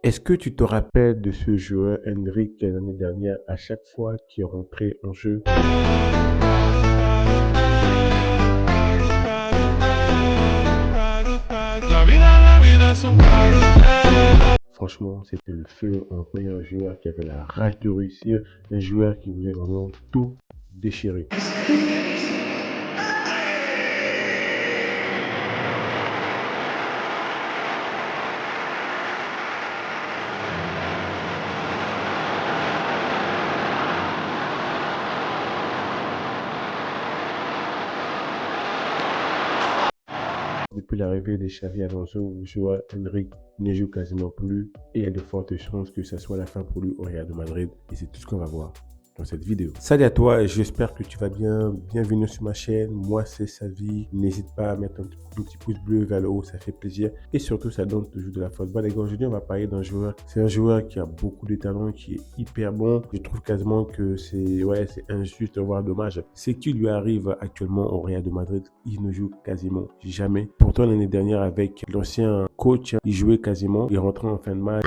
Est-ce que tu te rappelles de ce joueur Endrick l'année dernière, à chaque fois qu'il rentrait en jeu? Franchement, c'était le feu, un meilleur joueur qui avait la rage de réussir, un joueur qui voulait vraiment tout déchirer. Depuis l'arrivée de Xavi Alonso, le joueur Endrick ne joue quasiment plus et il y a de fortes chances que ce soit la fin pour lui au Real de Madrid. Et c'est tout ce qu'on va voir dans cette vidéo. Salut à toi, j'espère que tu vas bien. Bienvenue sur ma chaîne. Moi, c'est Xavi. N'hésite pas à mettre un petit pouce bleu vers le haut, ça fait plaisir. Et surtout, ça donne toujours de la force. Bon, les gars, aujourd'hui, on va parler d'un joueur. C'est un joueur qui a beaucoup de talent, qui est hyper bon. Je trouve quasiment que c'est injuste, voire dommage. Ce qui lui arrive actuellement au Real de Madrid, il ne joue quasiment jamais. Pourtant, l'année dernière, avec l'ancien coach, il jouait quasiment. Il rentrait en fin de match.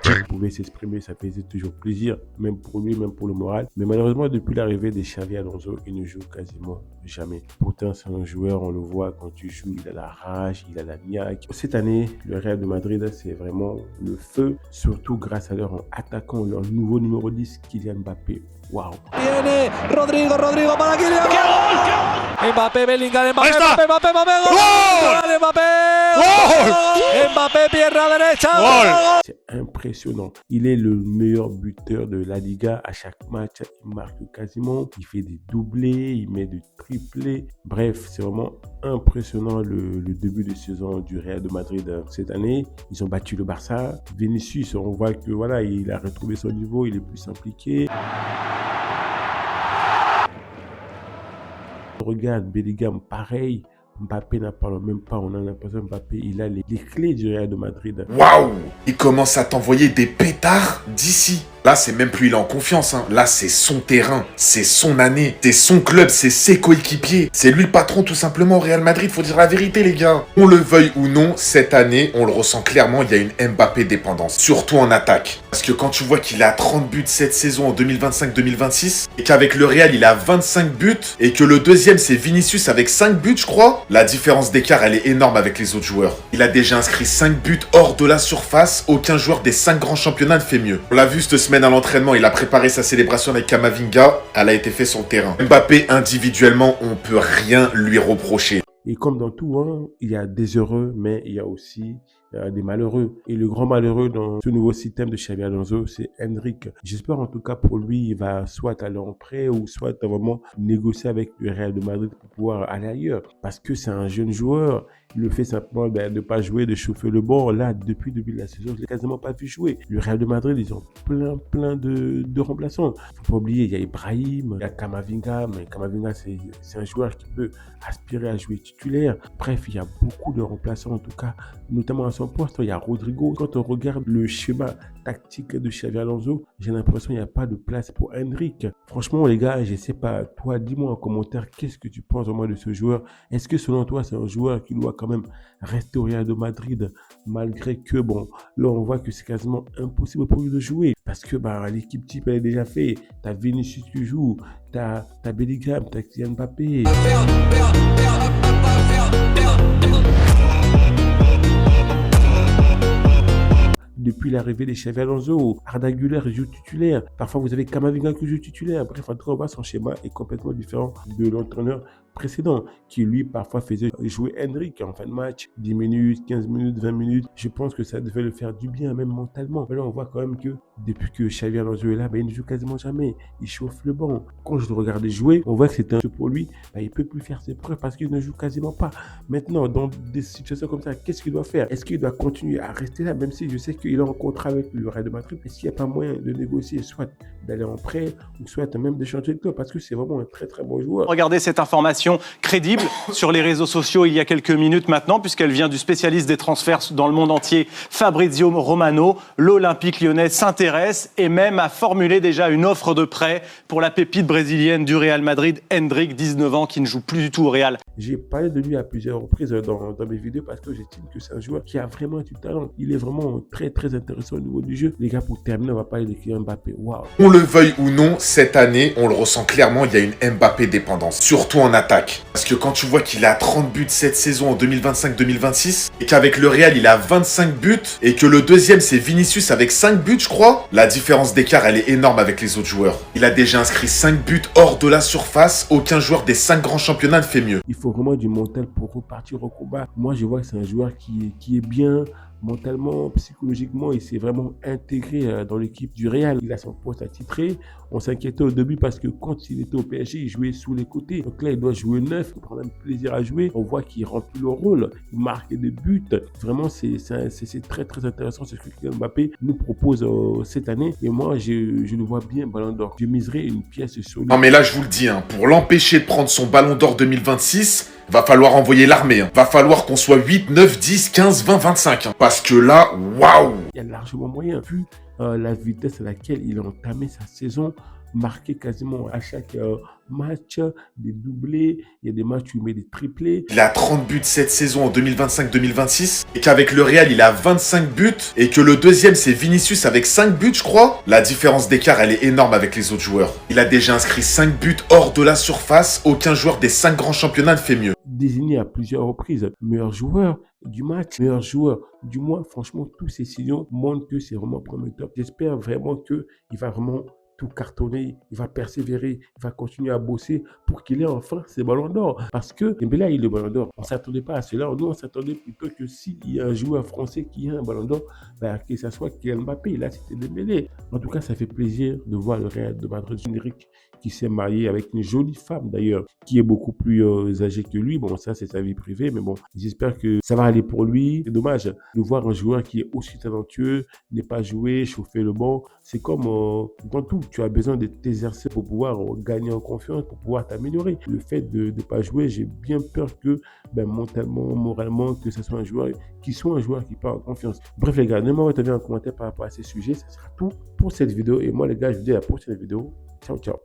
Il pouvait s'exprimer, ça faisait toujours plaisir, même pour lui, même pour le moral. Mais malheureusement, depuis l'arrivée de Xavi Alonso, il ne joue quasiment jamais. Pourtant, c'est un joueur, on le voit quand tu joues, il a la rage, il a la niaque. Cette année, le Real de Madrid, c'est vraiment le feu, surtout grâce à leur attaquant, leur nouveau numéro 10, Kylian Mbappé. Waouh! Rodrigo para Kylian. Mbappé, Bellingham, Mbappé, Mbappé, Mbappé, pierna derecha. C'est impressionnant. Il est le meilleur buteur de la Liga. À chaque match, il marque quasiment. Il fait des doublés, il met des triplés. Bref, c'est vraiment impressionnant le début de saison du Real de Madrid cette année. Ils ont battu le Barça. Vinicius, on voit que voilà, il a retrouvé son niveau, il est plus impliqué. Regarde, Bellingham, pareil. Mbappé n'en parle même pas. On a l'impression que Mbappé, il a les clés du Real de Madrid. Waouh! Il commence à t'envoyer des pétards d'ici. Là, c'est même plus il est en confiance. Là, c'est son terrain, c'est son année, c'est son club, c'est ses coéquipiers. C'est lui le patron tout simplement au Real Madrid. Faut dire la vérité, les gars. On le veuille ou non, cette année, on le ressent clairement, il y a une Mbappé dépendance. Surtout en attaque. Parce que quand tu vois qu'il a 30 buts cette saison en 2025-2026, et qu'avec le Real, il a 25 buts, et que le deuxième, c'est Vinicius avec 5 buts, je crois, la différence d'écart, elle est énorme avec les autres joueurs. Il a déjà inscrit 5 buts hors de la surface. Aucun joueur des 5 grands championnats ne fait mieux. On l'a vu cette semaine à l'entraînement, il a préparé sa célébration avec Camavinga. Elle a été faite sur le terrain. Mbappé, individuellement, on peut rien lui reprocher. Et comme dans tout, hein, il y a des heureux, mais il y a aussi des malheureux. Et le grand malheureux dans ce nouveau système de Xavi Alonso, c'est Endrick. J'espère en tout cas pour lui, il va soit aller en prêt ou soit vraiment négocier avec le Real de Madrid pour pouvoir aller ailleurs. Parce que c'est un jeune joueur. Il le fait simplement de ne pas jouer, de chauffer le banc. Là, depuis le début de la saison, je ne l'ai quasiment pas vu jouer. Le Real de Madrid, ils ont plein de remplaçants. Il ne faut pas oublier, il y a Ibrahim, il y a Camavinga. Mais Camavinga, c'est un joueur qui peut aspirer à jouer titulaire. Bref, il y a beaucoup de remplaçants, en tout cas, notamment à son poste. Il y a Rodrigo. Quand on regarde le schéma tactique de Xavi Alonso, j'ai l'impression qu'il n'y a pas de place pour Endrick. Franchement, les gars, je ne sais pas. Toi, dis-moi en commentaire, qu'est-ce que tu penses au moins de ce joueur? Est-ce que selon toi, c'est un joueur qui doit quand même rester au Real de Madrid, malgré que, bon, là, on voit que c'est quasiment impossible pour lui de jouer. Parce que l'équipe type, elle est déjà faite. T'as Vinicius qui joue, t'as Bellingham, t'as Kylian Mbappé. Depuis l'arrivée des Xavi Alonso, Arda Güler joue titulaire. Parfois, vous avez Camavinga qui joue titulaire. Bref, en tout cas, on voit son schéma est complètement différent de l'entraîneur précédent, qui lui, parfois, faisait jouer Endrick en fin de match, 10 minutes, 15 minutes, 20 minutes. Je pense que ça devait le faire du bien, même mentalement. Mais là, on voit quand même que depuis que Xavi Alonso est là, il ne joue quasiment jamais. Il chauffe le banc. Quand je le regardais jouer, on voit que c'est un jeu pour lui. Il ne peut plus faire ses preuves parce qu'il ne joue quasiment pas. Maintenant, dans des situations comme ça, qu'est-ce qu'il doit faire? Est-ce qu'il doit continuer à rester là, même si je sais qu'il est en contrat avec le Real de Madrid? Est-ce qu'il n'y a pas moyen de négocier, soit d'aller en prêt, ou soit même de changer de club? Parce que c'est vraiment un très bon joueur. Regardez cette information crédible sur les réseaux sociaux il y a quelques minutes maintenant, puisqu'elle vient du spécialiste des transferts dans le monde entier, Fabrizio Romano. L'Olympique lyonnais s'intéresse l'intéresse et même a formulé déjà une offre de prêt pour la pépite brésilienne du Real Madrid, Endrick, 19 ans, qui ne joue plus du tout au Real. J'ai parlé de lui à plusieurs reprises dans mes vidéos parce que j'estime que c'est un joueur qui a vraiment du talent. Il est vraiment très intéressant au niveau du jeu. Les gars, pour terminer, on va parler de Kylian Mbappé. Waouh! On le veuille ou non, cette année, on le ressent clairement, il y a une Mbappé dépendance, surtout en attaque. Parce que quand tu vois qu'il a 30 buts cette saison en 2025-2026, et qu'avec le Real, il a 25 buts, et que le deuxième, c'est Vinicius avec 5 buts, je crois, la différence d'écart, elle est énorme avec les autres joueurs. Il a déjà inscrit 5 buts hors de la surface, aucun joueur des 5 grands championnats ne fait mieux. Il faut vraiment du mental pour repartir au combat. Moi, je vois que c'est un joueur qui est bien mentalement, psychologiquement. Il s'est vraiment intégré dans l'équipe du Real. Il a son poste attitré. On s'inquiétait au début parce que quand il était au PSG, il jouait sous les côtés. Donc là, il doit jouer neuf. Il prend même plaisir à jouer. On voit qu'il remplit le rôle. Il marque des buts. Vraiment, c'est très intéressant ce que Kylian Mbappé nous propose cette année. Et moi, je le vois bien Ballon d'Or. Je miserai une pièce sur lui. Non mais là, je vous le dis, pour l'empêcher de prendre son Ballon d'Or 2026... va falloir envoyer l'armée. Va falloir qu'on soit 8, 9, 10, 15, 20, 25. Parce que là, waouh! Il y a largement moyen, vu la vitesse à laquelle il a entamé sa saison, marqué quasiment à chaque match, des doublés, il y a des matchs où il met des triplés. Il a 30 buts cette saison en 2025-2026, et qu'avec le Real, il a 25 buts, et que le deuxième, c'est Vinicius avec 5 buts, je crois. La différence d'écart, elle est énorme avec les autres joueurs. Il a déjà inscrit 5 buts hors de la surface, aucun joueur des 5 grands championnats ne fait mieux. Désigné à plusieurs reprises meilleur joueur du match, meilleur joueur du mois. Franchement, tous ces signaux montrent que c'est vraiment prometteur. J'espère vraiment qu'il va vraiment tout cartonner, il va persévérer, il va continuer à bosser pour qu'il ait enfin ses ballons d'or. Parce que Dembélé a eu le ballon d'or. On ne s'attendait pas à cela. Nous, on s'attendait plutôt que s'il y a un joueur français qui a un ballon d'or, que ce soit Kylian Mbappé. Là, c'était Dembélé. En tout cas, ça fait plaisir de voir le Real de Madrid, Endrick, qui s'est marié avec une jolie femme d'ailleurs, qui est beaucoup plus âgée que lui. Bon, ça, c'est sa vie privée, mais bon, j'espère que ça va aller pour lui. C'est dommage de voir un joueur qui est aussi talentueux, n'est pas joué, chauffer le banc. C'est comme dans tout, tu as besoin de t'exercer pour pouvoir gagner en confiance, pour pouvoir t'améliorer. Le fait de ne pas jouer, j'ai bien peur que mentalement, moralement, que ce soit un joueur qui part en confiance. Bref les gars, n'hésitez pas à mettre un commentaire par rapport à ces sujets. Ça sera tout pour cette vidéo. Et moi les gars, je vous dis à la prochaine vidéo. Ciao, ciao.